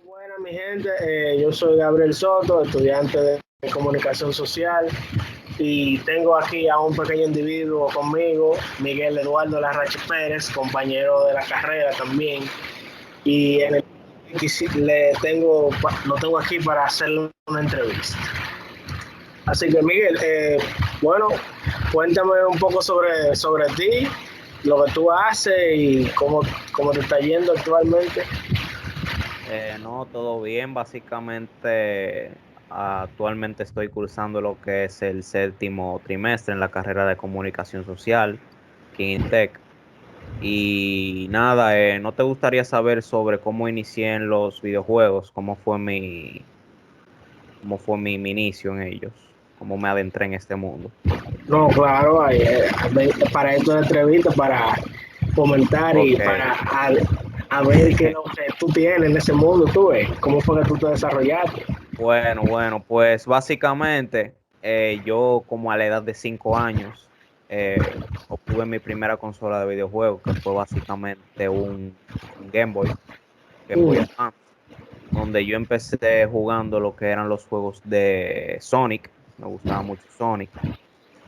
Buenas, mi gente. Yo soy Gabriel Soto, estudiante de comunicación social, y tengo aquí a un pequeño individuo conmigo, Miguel Eduardo Larrache Pérez, compañero de la carrera también. Y en el, lo tengo aquí para hacerle una entrevista. Así que, Miguel, bueno, cuéntame un poco sobre ti, lo que tú haces y cómo te está yendo actualmente. No, todo bien. Básicamente, actualmente estoy cursando lo que es el séptimo trimestre en la carrera de comunicación social, aquí en Tech. Y nada, ¿no te gustaría saber sobre cómo inicié en los videojuegos? ¿Cómo fue mi inicio en ellos? ¿Cómo me adentré en este mundo? No, claro, para esto de entrevista, para comentar y Ok. para a ver qué es lo que tú tienes en ese mundo, tú ves, cómo fue que tú te desarrollaste. Bueno, pues básicamente yo como a la edad de 5 años obtuve mi primera consola de videojuegos, que fue básicamente un Game Boy Mm, Advance, donde yo empecé jugando lo que eran los juegos de Sonic. Me gustaba mucho Sonic,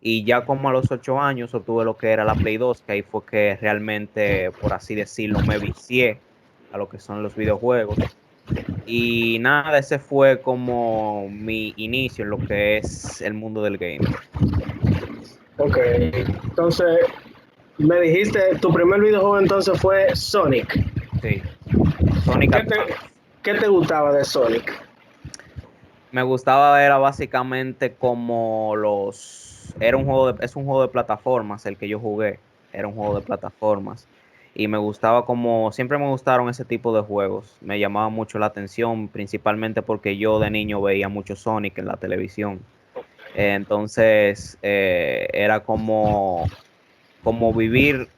y ya como a los 8 años obtuve lo que era la Play 2, que ahí fue que realmente, por así decirlo, me vicié a lo que son los videojuegos. Y nada, ese fue como mi inicio en lo que es el mundo del gaming. ok, entonces me dijiste, tu primer videojuego entonces fue Sonic. Sí, Sonic ¿Qué te, Advance. qué te gustaba de Sonic? Me gustaba, era básicamente como es un juego de plataformas el que yo jugué. Era un juego de plataformas. Y me gustaba como, siempre me gustaron ese tipo de juegos. Me llamaba mucho la atención, principalmente porque yo de niño veía mucho Sonic en la televisión. Entonces, era como vivir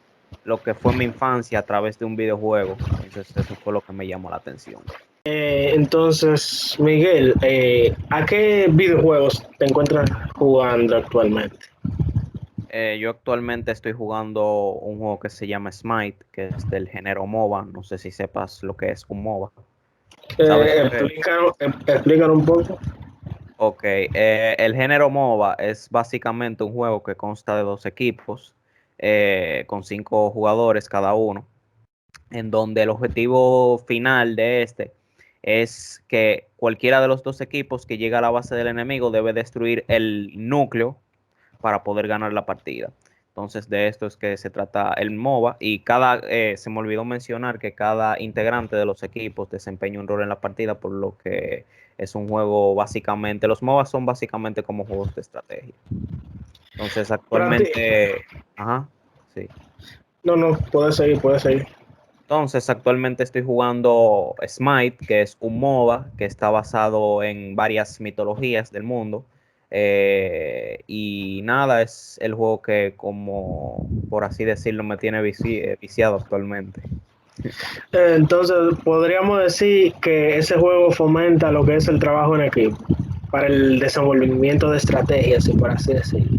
lo que fue mi infancia a través de un videojuego. Entonces, eso fue lo que me llamó la atención. Entonces, Miguel, ¿a qué videojuegos te encuentras jugando actualmente? Yo actualmente estoy jugando un juego que se llama Smite, que es del género MOBA. No sé si sepas lo que es un MOBA. ¿Sabes lo que es? Explícanos un poco. Ok, el género MOBA es básicamente un juego que consta de dos equipos, con 5 jugadores cada uno, en donde el objetivo final de este es que cualquiera de los dos equipos que llega a la base del enemigo debe destruir el núcleo para poder ganar la partida. Entonces, de esto es que se trata el MOBA, y se me olvidó mencionar que cada integrante de los equipos desempeña un rol en la partida, por lo que es un juego básicamente, los MOBA son básicamente como juegos de estrategia. Entonces, Para ti, actualmente, ajá, sí. no, no, puedes seguir, puedes seguir. Entonces, actualmente estoy jugando Smite, que es un MOBA que está basado en varias mitologías del mundo. Y nada, es el juego que, como por así decirlo, me tiene viciado actualmente. Entonces, podríamos decir que ese juego fomenta lo que es el trabajo en equipo, para el desenvolvimiento de estrategias, y por así decirlo.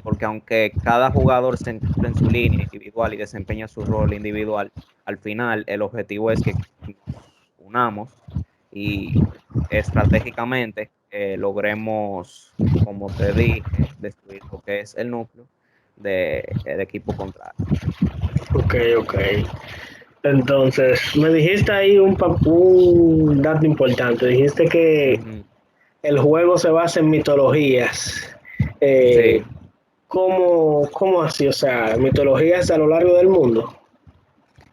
Porque aunque cada jugador se encuentra en su línea individual y desempeña su rol individual, al final el objetivo es que nos unamos y estratégicamente logremos, como te dije, destruir lo que es el núcleo del equipo contrario. Ok, ok. Entonces, me dijiste ahí un dato importante. Dijiste que Ujú. el juego se basa en mitologías. Eh, Sí, ¿Cómo así? O sea, mitologías a lo largo del mundo.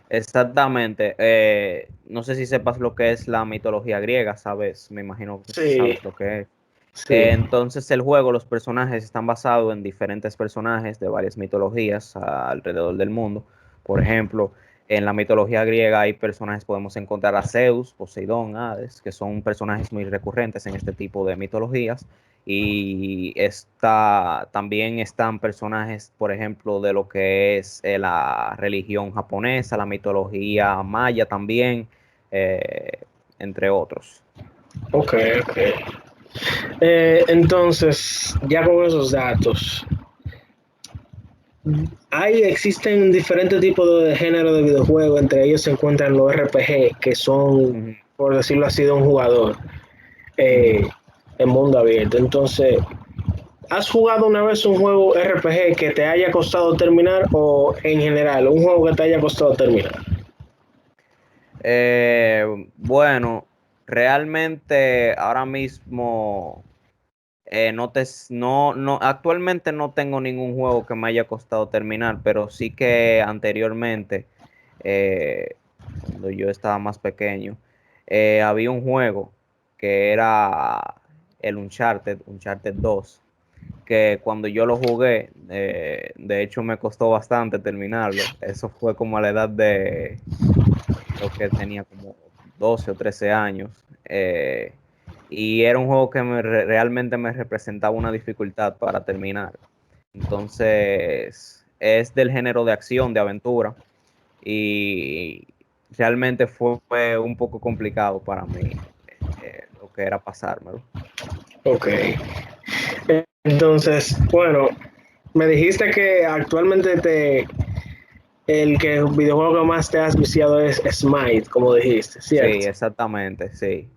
exactamente. No sé si sepas lo que es la mitología griega, ¿sabes? Me imagino que Sí, sabes lo que es. sí. Entonces el juego, los personajes están basados en diferentes personajes de varias mitologías alrededor del mundo. Por ejemplo, en la mitología griega hay personajes, podemos encontrar a Zeus, Poseidón, Hades, que son personajes muy recurrentes en este tipo de mitologías. Y también están personajes, por ejemplo, de lo que es la religión japonesa, la mitología maya también, eh, entre otros. Ok, ok. Entonces, ya con esos datos, Existen diferentes tipos de género de videojuegos, entre ellos se encuentran los RPG, que son, Ujú, por decirlo así, de un jugador ujú. eh, en mundo abierto. Entonces, ¿has jugado una vez un juego RPG que te haya costado terminar o en general un juego que te haya costado terminar? Bueno, realmente ahora mismo actualmente no tengo ningún juego que me haya costado terminar, pero sí que anteriormente, eh, cuando yo estaba más pequeño, había un juego que era el Uncharted 2, que cuando yo lo jugué, de hecho me costó bastante terminarlo. Eso fue como a la edad de, creo que tenía como 12 o 13 años. Y era un juego que realmente me representaba una dificultad para terminar. Entonces, es del género de acción, de aventura, y realmente fue un poco complicado para mí lo que era pasármelo. Ok. Entonces, bueno, me dijiste que actualmente el videojuego que más te has viciado es Smite, como dijiste, Sí, ¿cierto? exactamente, sí.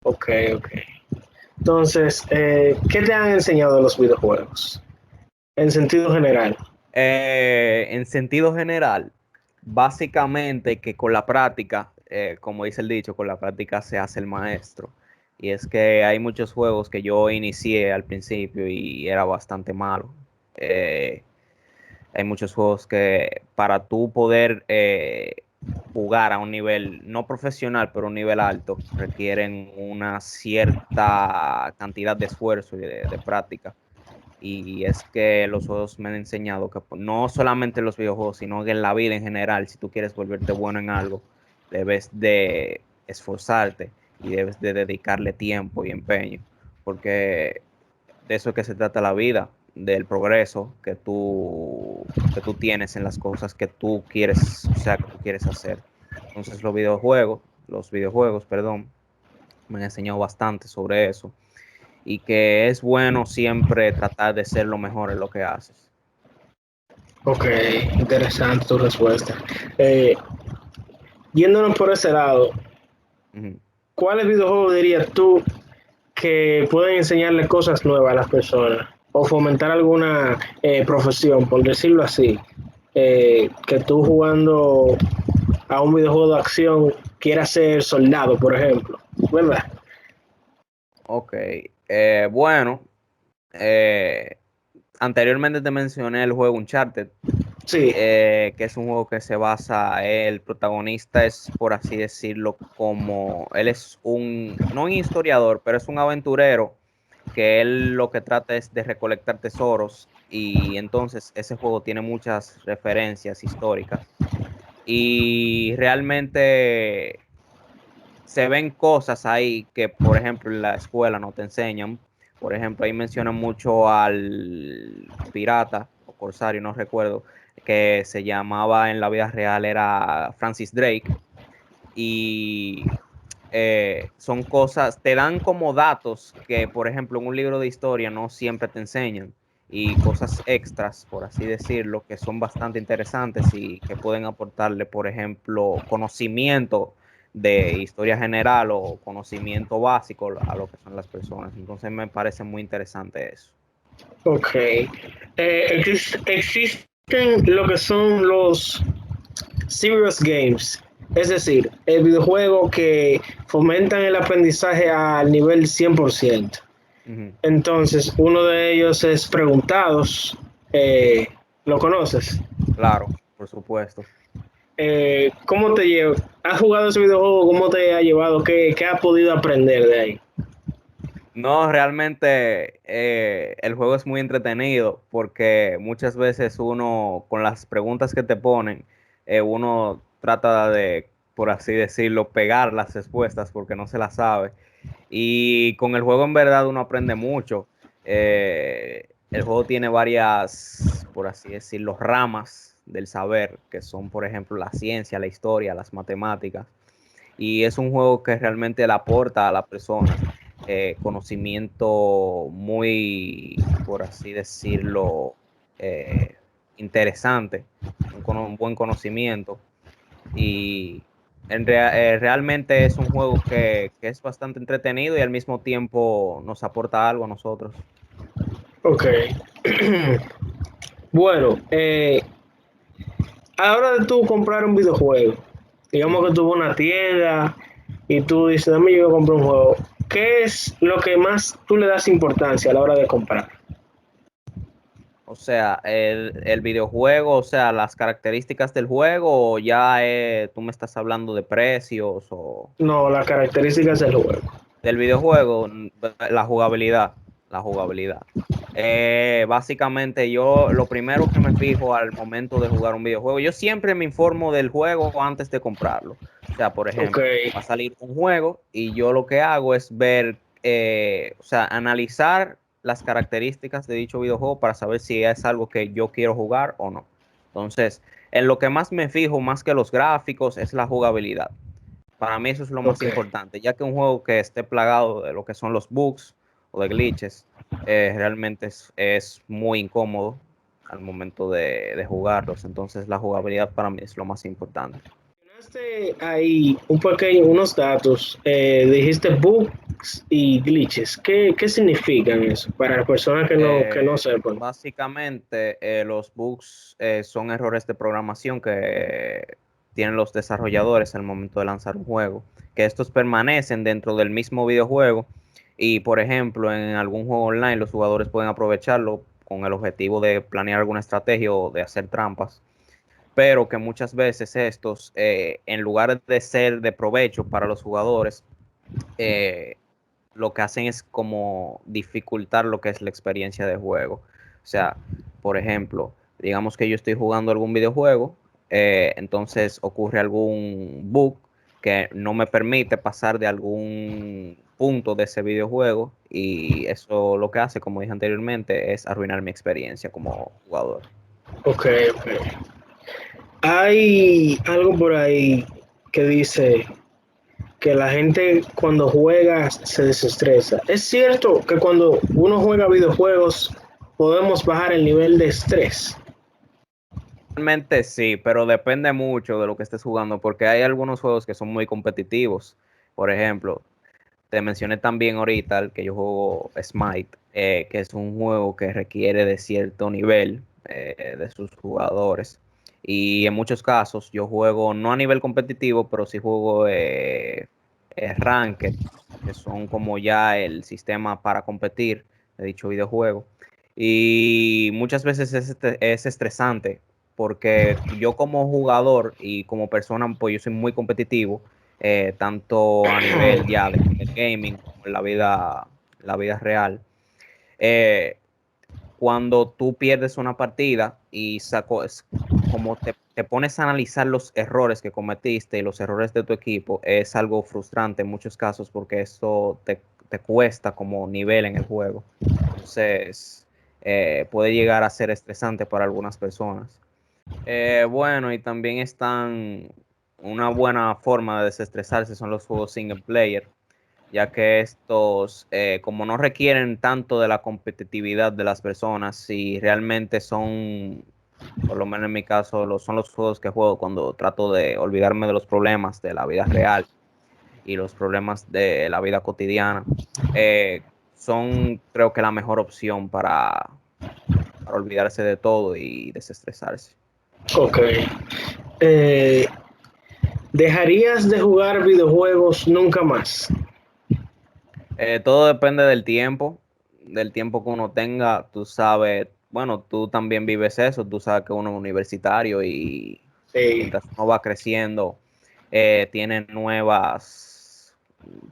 Ok, ok. Entonces, ¿qué te han enseñado los videojuegos? En sentido general. En sentido general, básicamente que con la práctica, como dice el dicho, con la práctica se hace el maestro. Y es que hay muchos juegos que yo inicié al principio y era bastante malo. Eh, Hay muchos juegos que para tú poder jugar a un nivel no profesional, pero un nivel alto, requieren una cierta cantidad de esfuerzo y de práctica. Y es que los juegos me han enseñado que no solamente en los videojuegos, sino que en la vida en general, si tú quieres volverte bueno en algo, debes de esforzarte y debes de dedicarle tiempo y empeño, porque de eso es que se trata la vida, del progreso que tú tienes en las cosas que tú quieres, o sea, que tú quieres hacer. Entonces los videojuegos, perdón, me han enseñado bastante sobre eso y que es bueno siempre tratar de ser lo mejor en lo que haces. Ok, interesante tu respuesta. Eh, Yéndonos por ese lado, Ujú. ¿cuáles videojuegos dirías tú que pueden enseñarle cosas nuevas a las personas o fomentar alguna profesión, por decirlo así? Que tú jugando a un videojuego de acción quieras ser soldado, por ejemplo, ¿verdad? Ok, bueno, eh, anteriormente te mencioné el juego Uncharted, Sí, que es un juego que se basa, el protagonista es, por así decirlo, como, él es no un historiador, pero es un aventurero, que él lo que trata es de recolectar tesoros, y entonces ese juego tiene muchas referencias históricas, y realmente se ven cosas ahí que, por ejemplo, en la escuela no te enseñan. Por ejemplo, ahí mencionan mucho al pirata o corsario, no recuerdo, que se llamaba en la vida real, era Francis Drake. Y son cosas, te dan como datos que, por ejemplo, en un libro de historia no siempre te enseñan. Y cosas extras, por así decirlo, que son bastante interesantes y que pueden aportarle, por ejemplo, conocimiento de historia general o conocimiento básico a lo que son las personas. Entonces me parece muy interesante eso. ok. Existen lo que son los serious games, es decir, el videojuego que fomentan el aprendizaje al nivel 100%. Ujú. Entonces, uno de ellos es Preguntados. eh, ¿Lo conoces? Claro, por supuesto. ¿Cómo te lleva? ¿Has jugado ese videojuego? ¿Cómo te ha llevado? ¿Qué has podido aprender de ahí? No, realmente el juego es muy entretenido porque muchas veces uno, con las preguntas que te ponen, uno trata de, por así decirlo, pegar las respuestas porque no se las sabe. Y con el juego en verdad uno aprende mucho. El juego tiene varias, por así decirlo, ramas del saber, que son, por ejemplo, la ciencia, la historia, las matemáticas. Y es un juego que realmente le aporta a la persona conocimiento muy, por así decirlo, interesante, un buen conocimiento y realmente es un juego que es bastante entretenido y al mismo tiempo nos aporta algo a nosotros. Ok. Bueno, a la hora de tú comprar un videojuego, digamos que tú vas a una tienda y tú dices, dame yo comprar un juego, ¿qué es lo que más tú le das importancia a la hora de comprar? O sea, el videojuego, o sea, las características del juego, o ya tú me estás hablando de precios o No, las características del juego. del videojuego, la jugabilidad, la jugabilidad. Básicamente yo lo primero que me fijo al momento de jugar un videojuego, yo siempre me informo del juego antes de comprarlo. O sea, por Ok, ejemplo, va a salir un juego y yo lo que hago es ver, o sea, analizar las características de dicho videojuego para saber si es algo que yo quiero jugar o no. Entonces, en lo que más me fijo, más que los gráficos, es la jugabilidad. Para mí eso es lo más ok, importante, ya que un juego que esté plagado de lo que son los bugs o de glitches, realmente es muy incómodo al momento de jugarlos. Entonces la jugabilidad para mí es lo más importante. mencionaste ahí unos datos, dijiste bugs y glitches. ¿Qué significan eso para las personas que no sepan? Básicamente, los bugs son errores de programación que tienen los desarrolladores al momento de lanzar un juego, que estos permanecen dentro del mismo videojuego y, por ejemplo, en algún juego online los jugadores pueden aprovecharlo con el objetivo de planear alguna estrategia o de hacer trampas, pero que muchas veces estos, en lugar de ser de provecho para los jugadores, eh, lo que hacen es como dificultar lo que es la experiencia de juego. O sea, por ejemplo, digamos que yo estoy jugando algún videojuego, entonces ocurre algún bug que no me permite pasar de algún punto de ese videojuego y eso lo que hace, como dije anteriormente, es arruinar mi experiencia como jugador. Ok, ok. Hay algo por ahí que dice que la gente cuando juega se desestresa. Es cierto que cuando uno juega videojuegos podemos bajar el nivel de estrés. Realmente sí, pero depende mucho de lo que estés jugando, porque hay algunos juegos que son muy competitivos. Por ejemplo, te mencioné también ahorita el que yo juego Smite, que es un juego que requiere de cierto nivel de sus jugadores. Y en muchos casos yo juego no a nivel competitivo, pero sí juego ranked, que son como ya el sistema para competir de dicho videojuego. Y muchas veces es estresante porque yo como jugador y como persona, pues yo soy muy competitivo, tanto a nivel ya del gaming como en la vida real. Eh, Cuando tú pierdes una partida y es como te pones a analizar los errores que cometiste y los errores de tu equipo, es algo frustrante en muchos casos porque eso te cuesta como nivel en el juego. Entonces, puede llegar a ser estresante para algunas personas. Bueno, y también están una buena forma de desestresarse son los juegos single player, ya que estos, como no requieren tanto de la competitividad de las personas, y realmente son, por lo menos en mi caso, son los juegos que juego cuando trato de olvidarme de los problemas de la vida real y los problemas de la vida cotidiana, son creo que la mejor opción para olvidarse de todo y desestresarse. Ok. Eh, ¿Dejarías de jugar videojuegos nunca más? Todo depende del tiempo que uno tenga. Tú sabes, bueno, tú también vives eso, tú sabes que uno es universitario y Sí. mientras uno va creciendo, tiene nuevas,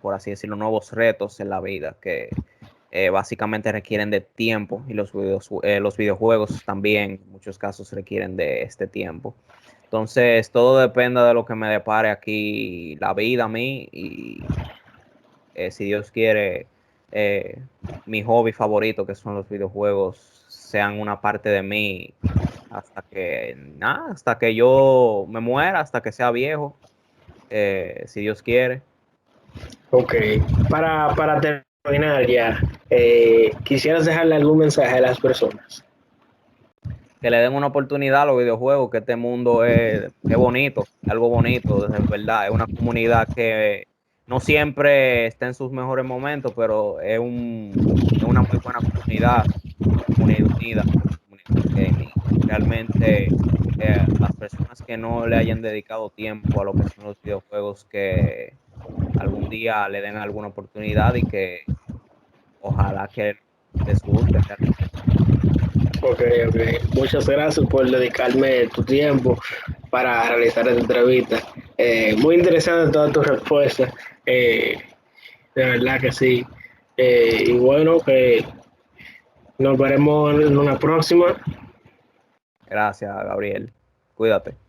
por así decirlo, nuevos retos en la vida que básicamente requieren de tiempo y los videojuegos también en muchos casos requieren de este tiempo. Entonces, todo depende de lo que me depare aquí la vida a mí y si Dios quiere, eh, mi hobby favorito, que son los videojuegos, sean una parte de mí hasta que yo me muera, hasta que sea viejo, si Dios quiere. Ok. Para terminar ya, ¿quisieras dejarle algún mensaje a las personas? que le den una oportunidad a los videojuegos, que este mundo es bonito, algo bonito, de verdad. Es una comunidad que no siempre está en sus mejores momentos, pero es una muy buena comunidad, una comunidad unida, la comunidad del gaming. Realmente, las personas que no le hayan dedicado tiempo a lo que son los videojuegos, que algún día le den alguna oportunidad y que ojalá que les guste realmente. Ok, ok. Muchas gracias por dedicarme tu tiempo para realizar esta entrevista. Muy interesante todas tus respuestas. Eh, de verdad que sí. Y bueno, que nos veremos en una próxima. Gracias, Gabriel. Cuídate.